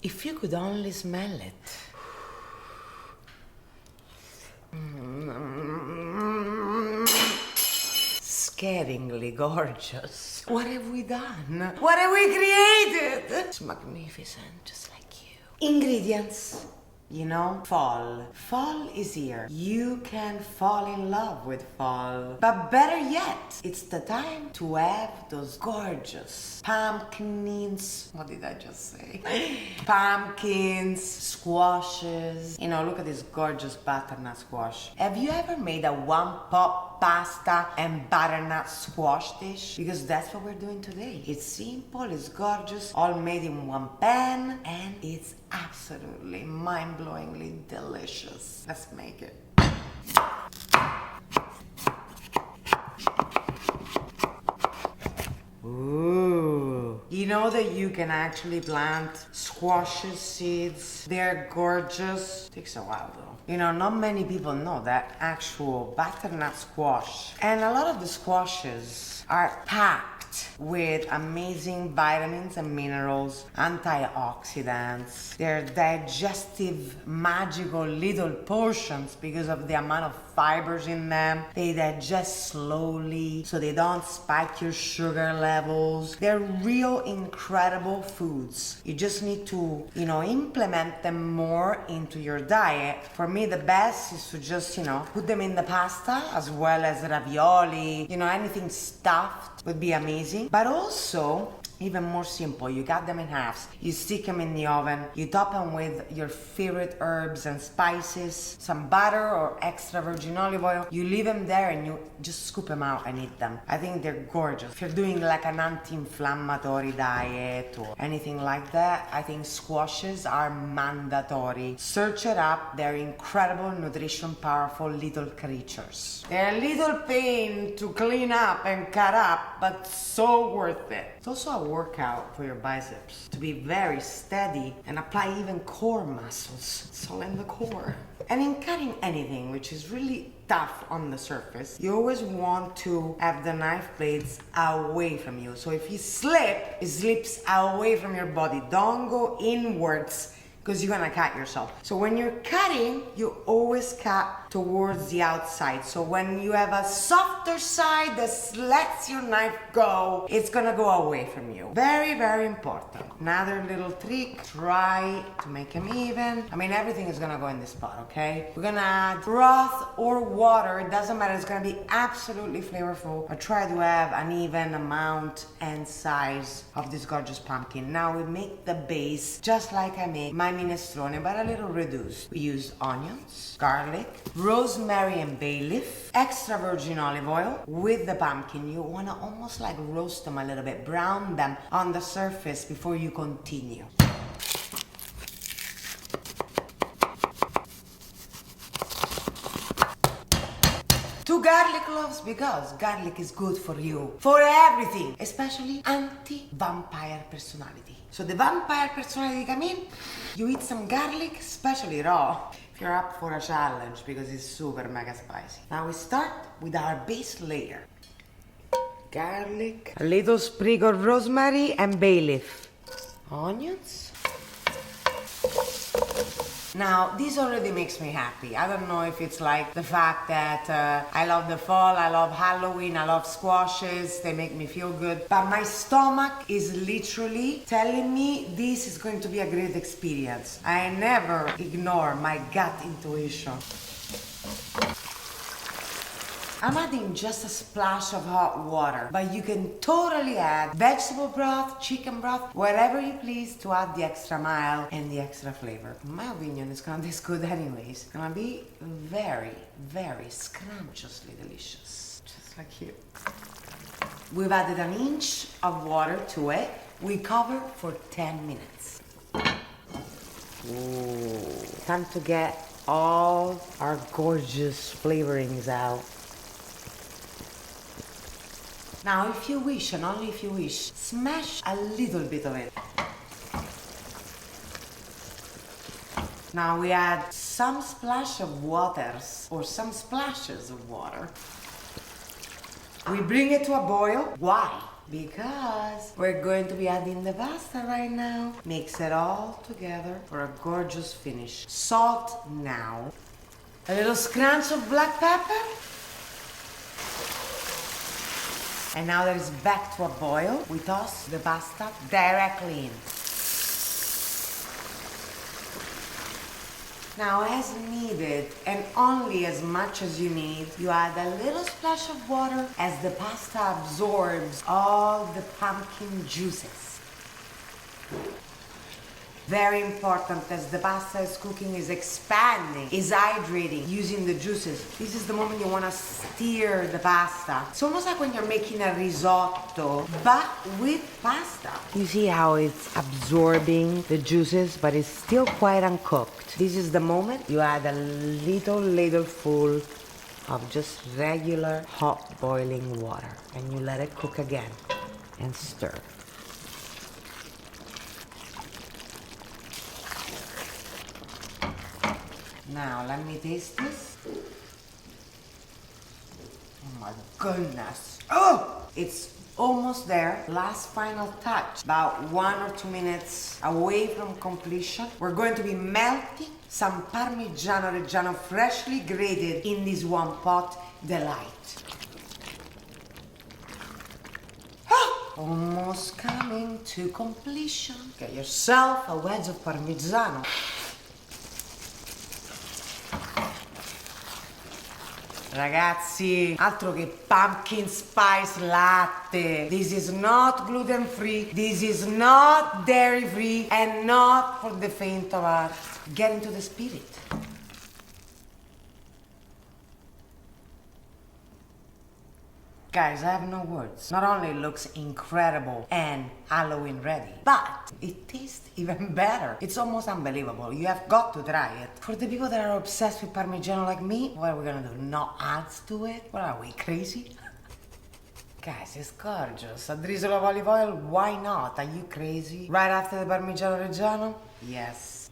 If you could only smell it. Scaringly gorgeous. What have we done? What have we created? It's magnificent, just like you. Ingredients. You know, fall. Fall is here. You can fall in love with fall. But better yet, it's the time to have those gorgeous pumpkins. What did I just say? Pumpkins, squashes. You know, look at this gorgeous butternut squash. Have you ever made a one-pot pasta and butternut squash dish? Because that's what we're doing today. It's simple, it's gorgeous, all made in one pan, and it's absolutely mind-blowingly delicious. Let's make it. Ooh. You know that you can actually plant squashes seeds? They're gorgeous. Takes a while though. You know, not many people know that actual butternut squash. And a lot of the squashes are packed with amazing vitamins and minerals, antioxidants. They're digestive, magical little portions because of the amount of fibers in them. They digest slowly, so they don't spike your sugar levels. They're real incredible foods. You just need to, you know, implement them more into your diet. For me, the best is to just, you know, put them in the pasta as well as ravioli. You know, anything stuffed would be amazing. But also, even more simple, you cut them in halves, you stick them in the oven, you top them with your favorite herbs and spices, some butter or extra virgin olive oil, you leave them there and you just scoop them out and eat them. I think they're gorgeous. If you're doing like an anti-inflammatory diet or anything like that, I think squashes are mandatory. Search it up, they're incredible, nutrition, powerful little creatures. They're a little pain to clean up and cut up, but so worth it. It's also a workout for your biceps to be very steady and apply even core muscles. It's all in the core. And in cutting anything which is really tough on the surface, you always want to have the knife blades away from you. So if you slip, it slips away from your body. Don't go inwards because you're gonna cut yourself. So when you're cutting, you always cut towards the outside. So when you have a softer side that lets your knife go, it's gonna go away from you. Very, very important. Another little trick, try to make them even. I mean, everything is gonna go in this pot, okay? We're gonna add broth or water, it doesn't matter, it's gonna be absolutely flavorful. But try to have an even amount and size of this gorgeous pumpkin. Now we make the base just like I make my minestrone, but a little reduced. We use onions, garlic, rosemary and bay leaf, extra virgin olive oil with the pumpkin. You want to almost like roast them a little bit, brown them on the surface before you continue. Two garlic cloves because garlic is good for you, for everything, especially anti-vampire personality. So the vampire personality come in, you eat some garlic, especially raw, if you're up for a challenge because it's super mega spicy. Now we start with our base layer. Garlic, a little sprig of rosemary and bay leaf. Onions. Now, this already makes me happy. I don't know if it's like the fact that I love the fall, I love Halloween, I love squashes, they make me feel good. But my stomach is literally telling me this is going to be a great experience. I never ignore my gut intuition. I'm adding just a splash of hot water, but you can totally add vegetable broth, chicken broth, whatever you please to add the extra mile and the extra flavor. In my opinion, it's gonna taste good anyways. It's gonna be very, very scrumptiously delicious, just like you. We've added an inch of water to it. We cover for 10 minutes. Ooh. Time to get all our gorgeous flavorings out. Now, if you wish, and only if you wish, smash a little bit of it. Now we add some splash of waters, or some splashes of water. We bring it to a boil. Why? Because we're going to be adding the pasta right now. Mix it all together for a gorgeous finish. Salt now. A little scrunch of black pepper. And now that it's back to a boil, we toss the pasta directly in. Now, as needed, and only as much as you need, you add a little splash of water as the pasta absorbs all the pumpkin juices. Very important, as the pasta is cooking, is expanding, is hydrating, using the juices. This is the moment you want to stir the pasta. It's almost like when you're making a risotto, but with pasta. You see how it's absorbing the juices, but it's still quite uncooked. This is the moment you add a little ladleful of just regular hot boiling water, and you let it cook again and stir. Now, let me taste this. Oh my goodness. Oh! It's almost there. Last final touch. About 1 or 2 minutes away from completion. We're going to be melting some Parmigiano Reggiano freshly grated in this one pot. Delight. Almost coming to completion. Get yourself a wedge of Parmigiano. Ragazzi, altro che pumpkin spice latte. This is not gluten free, this is not dairy free, and not for the faint of heart. Get into the spirit. Guys, I have no words. Not only it looks incredible and Halloween ready, but it tastes even better. It's almost unbelievable. You have got to try it. For the people that are obsessed with Parmigiano like me, what are we gonna do? Not add to it? What are we, crazy? Guys, it's gorgeous. A drizzle of olive oil, why not? Are you crazy? Right after the Parmigiano Reggiano? Yes.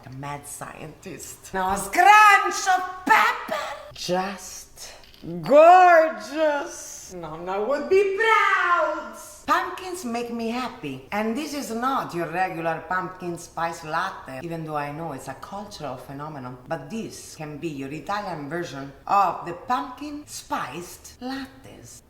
The mad scientist. Now a scrunch of pepper. Just gorgeous! Nonna would be proud! Pumpkins make me happy. And this is not your regular pumpkin spice latte, even though I know it's a cultural phenomenon. But this can be your Italian version of the pumpkin spiced lattes.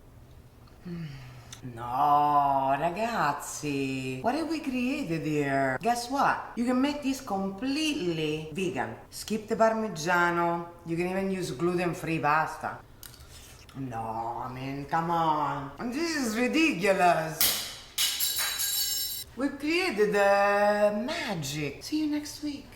No, ragazzi, what have we created here? Guess what? You can make this completely vegan. Skip the Parmigiano. You can even use gluten-free pasta. No, I mean, come on. This is ridiculous. We created magic. See you next week.